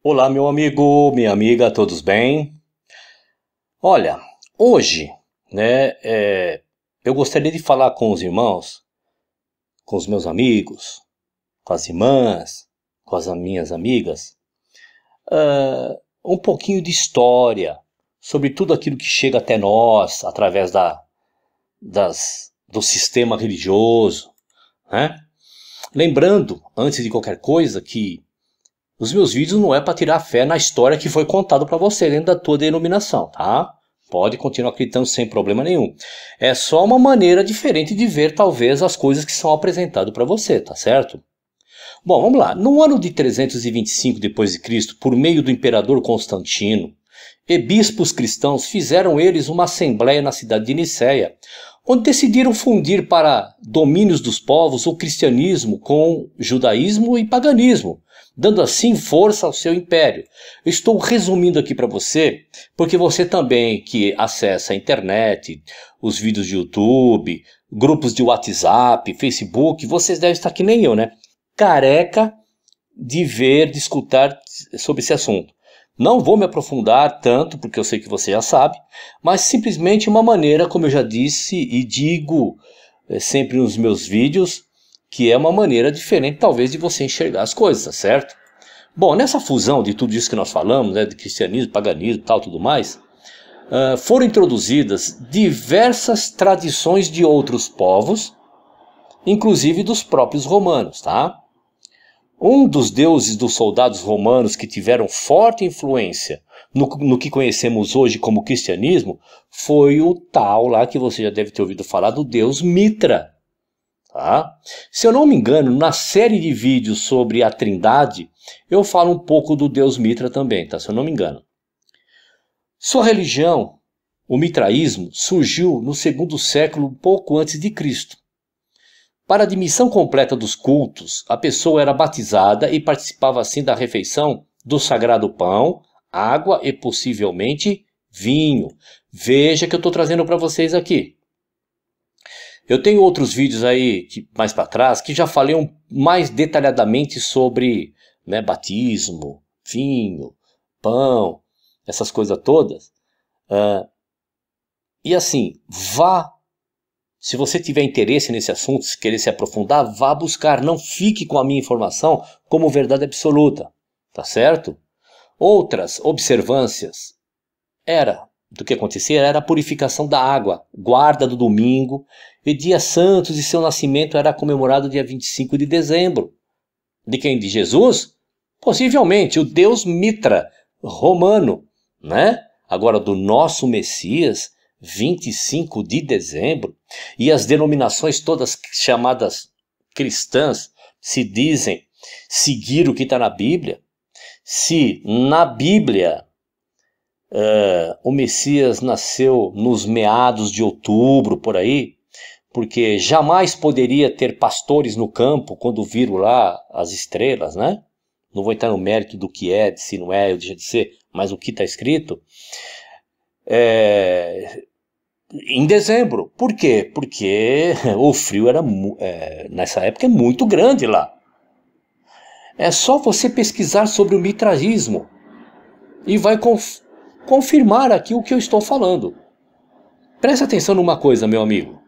Olá, meu amigo, minha amiga, todos bem? Olha, hoje, eu gostaria de falar com os irmãos, com os meus amigos, com as irmãs, com as minhas amigas, um pouquinho de história, sobre tudo aquilo que chega até nós, através do sistema religioso, né? Lembrando, antes de qualquer coisa, que os meus vídeos não é para tirar fé na história que foi contado para você dentro da tua denominação, tá? Pode continuar acreditando sem problema nenhum. É só uma maneira diferente de ver, talvez, as coisas que são apresentadas para você, tá certo? Bom, vamos lá. No ano de 325 d.C., por meio do imperador Constantino, e bispos cristãos fizeram eles uma assembleia na cidade de Nicéia, onde decidiram fundir para domínios dos povos o cristianismo com judaísmo e paganismo, dando assim força ao seu império. Eu estou resumindo aqui para você, porque você também que acessa a internet, os vídeos de YouTube, grupos de WhatsApp, Facebook, vocês devem estar que nem eu, né? Careca de ver, de escutar sobre esse assunto. Não vou me aprofundar tanto, porque eu sei que você já sabe, mas simplesmente uma maneira, como eu já disse e digo sempre nos meus vídeos, que é uma maneira diferente, talvez, de você enxergar as coisas, tá certo? Bom, nessa fusão de tudo isso que nós falamos, né, de cristianismo, paganismo e tal, tudo mais, foram introduzidas diversas tradições de outros povos, inclusive dos próprios romanos, tá? Um dos deuses dos soldados romanos que tiveram forte influência no que conhecemos hoje como cristianismo foi o tal lá que você já deve ter ouvido falar do deus Mitra. Tá? Se eu não me engano, na série de vídeos sobre a Trindade, eu falo um pouco do deus Mitra também, tá? Se eu não me engano. Sua religião, o mitraísmo, surgiu no segundo século, um pouco antes de Cristo. Para a admissão completa dos cultos, a pessoa era batizada e participava assim da refeição do sagrado pão, água e possivelmente vinho. Veja que eu estou trazendo para vocês aqui. Eu tenho outros vídeos aí mais para trás que já falei mais detalhadamente sobre, né, batismo, vinho, pão, essas coisas todas. E assim, se você tiver interesse nesse assunto, se querer se aprofundar, vá buscar, não fique com a minha informação como verdade absoluta, tá certo? Outras observâncias do que acontecia era a purificação da água, guarda do domingo, e dias santos de seu nascimento era comemorado dia 25 de dezembro. De quem? De Jesus? Possivelmente, o deus Mitra, romano, né? Agora, do nosso Messias, 25 de dezembro, e as denominações todas chamadas cristãs se dizem seguir o que está na Bíblia. Se na Bíblia o Messias nasceu nos meados de outubro, por aí, porque jamais poderia ter pastores no campo quando viram lá as estrelas, né? Não vou entrar no mérito do que é, se não é, ou deixa de ser, mas o que está escrito. Em dezembro. Por quê? Porque o frio nessa época é muito grande lá. É só você pesquisar sobre o mitraísmo e vai confirmar aqui o que eu estou falando. Preste atenção numa coisa, meu amigo.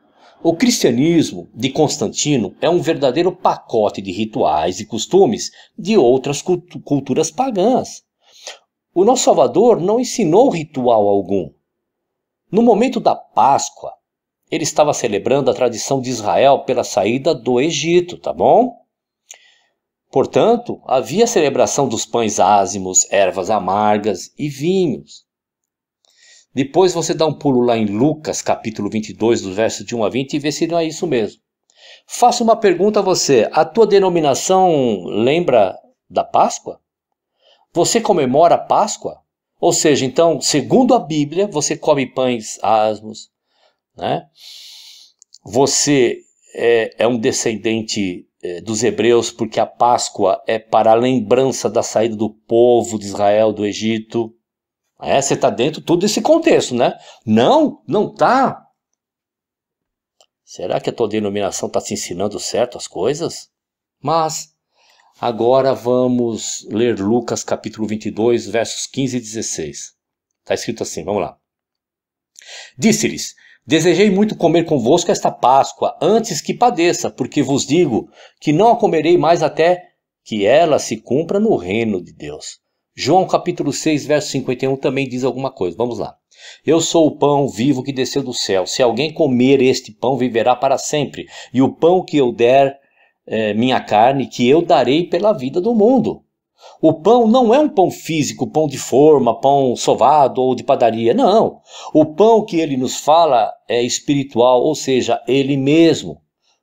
O cristianismo de Constantino é um verdadeiro pacote de rituais e costumes de outras culturas pagãs. O nosso Salvador não ensinou ritual algum. No momento da Páscoa, ele estava celebrando a tradição de Israel pela saída do Egito, tá bom? Portanto, havia a celebração dos pães ázimos, ervas amargas e vinhos. Depois você dá um pulo lá em Lucas, capítulo 22, dos versos de 1 a 20, e vê se não é isso mesmo. Faço uma pergunta a você. A tua denominação lembra da Páscoa? Você comemora a Páscoa? Ou seja, então, segundo a Bíblia, você come pães asmos, né? Você é um descendente dos hebreus, porque a Páscoa é para a lembrança da saída do povo de Israel do Egito. Você está dentro de todo esse contexto, né? Não, não está. Será que a tua denominação está te ensinando certo as coisas? Mas agora vamos ler Lucas capítulo 22, versos 15 e 16. Está escrito assim, vamos lá. Disse-lhes: desejei muito comer convosco esta Páscoa, antes que padeça, porque vos digo que não a comerei mais até que ela se cumpra no reino de Deus. João capítulo 6, verso 51 também diz alguma coisa. Vamos lá. Eu sou o pão vivo que desceu do céu. Se alguém comer este pão, viverá para sempre. E o pão que eu der, minha carne, que eu darei pela vida do mundo. O pão não é um pão físico, pão de forma, pão sovado ou de padaria. Não. O pão que ele nos fala é espiritual, ou seja, ele mesmo.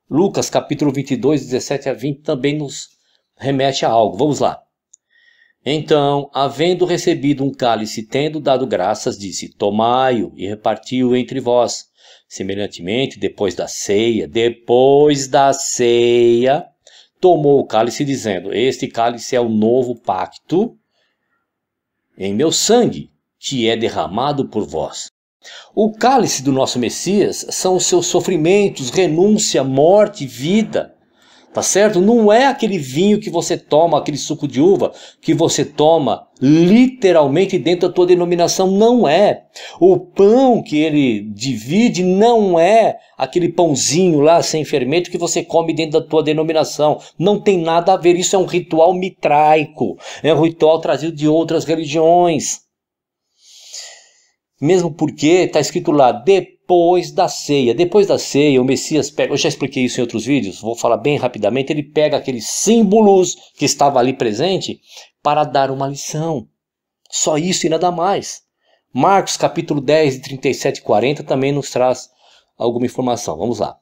Lucas capítulo 22, 17 a 20 também nos remete a algo. Vamos lá. Então, havendo recebido um cálice, tendo dado graças, disse: tomai-o e reparti-o entre vós. Semelhantemente, depois da ceia, tomou o cálice, dizendo: este cálice é o novo pacto em meu sangue, que é derramado por vós. O cálice do nosso Messias são os seus sofrimentos, renúncia, morte, vida. Tá certo? Não é aquele vinho que você toma, aquele suco de uva que você toma literalmente dentro da tua denominação. Não é. O pão que ele divide não é aquele pãozinho lá sem fermento que você come dentro da tua denominação. Não tem nada a ver. Isso é um ritual mitraico. É um ritual trazido de outras religiões. Mesmo porque está escrito lá, depois da ceia. Depois da ceia, o Messias pega... Eu já expliquei isso em outros vídeos, vou falar bem rapidamente. Ele pega aqueles símbolos que estavam ali presente para dar uma lição. Só isso e nada mais. Marcos capítulo 10, 37 e 40 também nos traz alguma informação. Vamos lá.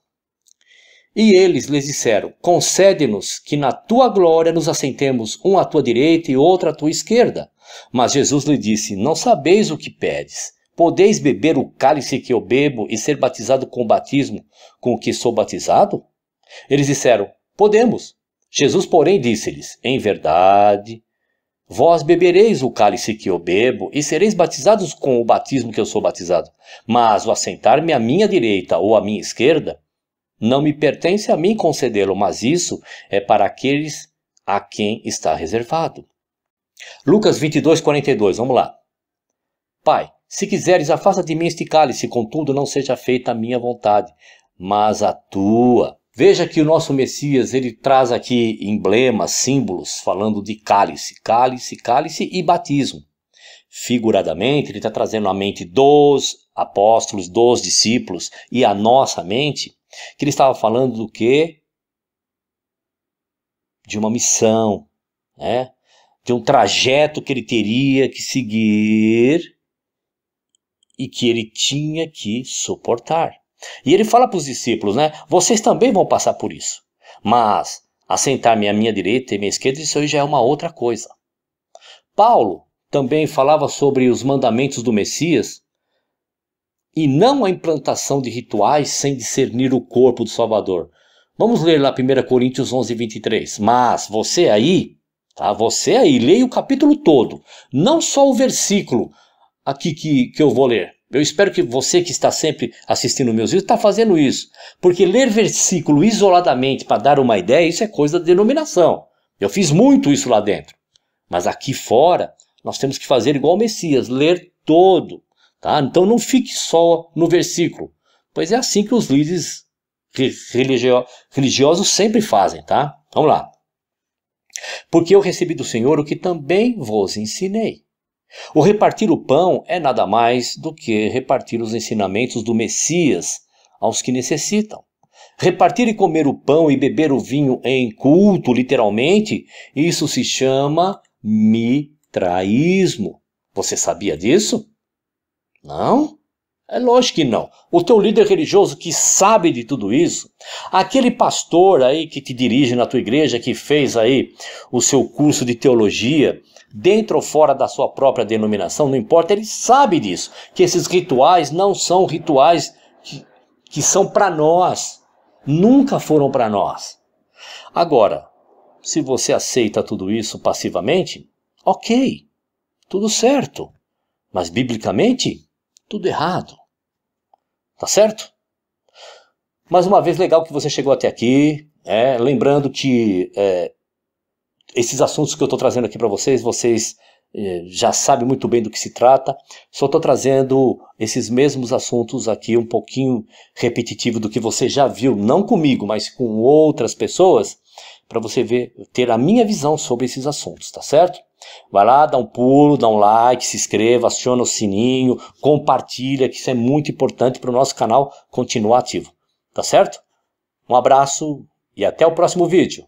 E eles lhes disseram: concede-nos que na tua glória nos assentemos, um à tua direita e outro à tua esquerda. Mas Jesus lhe disse: não sabeis o que pedes. Podeis beber o cálice que eu bebo e ser batizado com o batismo com o que sou batizado? Eles disseram: podemos. Jesus, porém, disse-lhes: em verdade, vós bebereis o cálice que eu bebo e sereis batizados com o batismo que eu sou batizado. Mas o assentar-me à minha direita ou à minha esquerda, não me pertence a mim concedê-lo, mas isso é para aqueles a quem está reservado. Lucas 22, 42, vamos lá. Pai, se quiseres, afasta de mim este cálice, contudo não seja feita a minha vontade, mas a tua. Veja que o nosso Messias, ele traz aqui emblemas, símbolos, falando de cálice, cálice, cálice e batismo. Figuradamente, ele está trazendo à mente dos apóstolos, dos discípulos e a nossa mente, que ele estava falando do quê? De uma missão, né? De um trajeto que ele teria que seguir e que ele tinha que suportar. E ele fala para os discípulos, né? Vocês também vão passar por isso. Mas assentar-me à minha direita e à minha esquerda, isso aí já é uma outra coisa. Paulo também falava sobre os mandamentos do Messias e não a implantação de rituais sem discernir o corpo do Salvador. Vamos ler lá 1 Coríntios 11, 23. Mas você aí, tá? Você aí, leia o capítulo todo. Não só o versículo aqui que eu vou ler. Eu espero que você que está sempre assistindo meus vídeos está fazendo isso. Porque ler versículo isoladamente para dar uma ideia, isso é coisa da denominação. Eu fiz muito isso lá dentro. Mas aqui fora, nós temos que fazer igual o Messias, ler todo. Tá? Então não fique só no versículo. Pois é assim que os líderes religiosos sempre fazem. Tá? Vamos lá. Porque eu recebi do Senhor o que também vos ensinei. O repartir o pão é nada mais do que repartir os ensinamentos do Messias aos que necessitam. Repartir e comer o pão e beber o vinho em culto, literalmente, isso se chama mitraísmo. Você sabia disso? Não? É lógico que não. O teu líder religioso que sabe de tudo isso, aquele pastor aí que te dirige na tua igreja, que fez aí o seu curso de teologia, dentro ou fora da sua própria denominação, não importa, ele sabe disso, que esses rituais não são rituais que são para nós, nunca foram para nós. Agora, se você aceita tudo isso passivamente, ok, tudo certo. Mas biblicamente, tudo errado. Tá certo? Mais uma vez, legal que você chegou até aqui. Lembrando que esses assuntos que eu estou trazendo aqui para vocês, já sabem muito bem do que se trata. Só estou trazendo esses mesmos assuntos aqui, um pouquinho repetitivo do que você já viu, não comigo, mas com outras pessoas, para você ter a minha visão sobre esses assuntos, tá certo? Vai lá, dá um pulo, dá um like, se inscreva, aciona o sininho, compartilha, que isso é muito importante para o nosso canal continuar ativo, tá certo? Um abraço e até o próximo vídeo.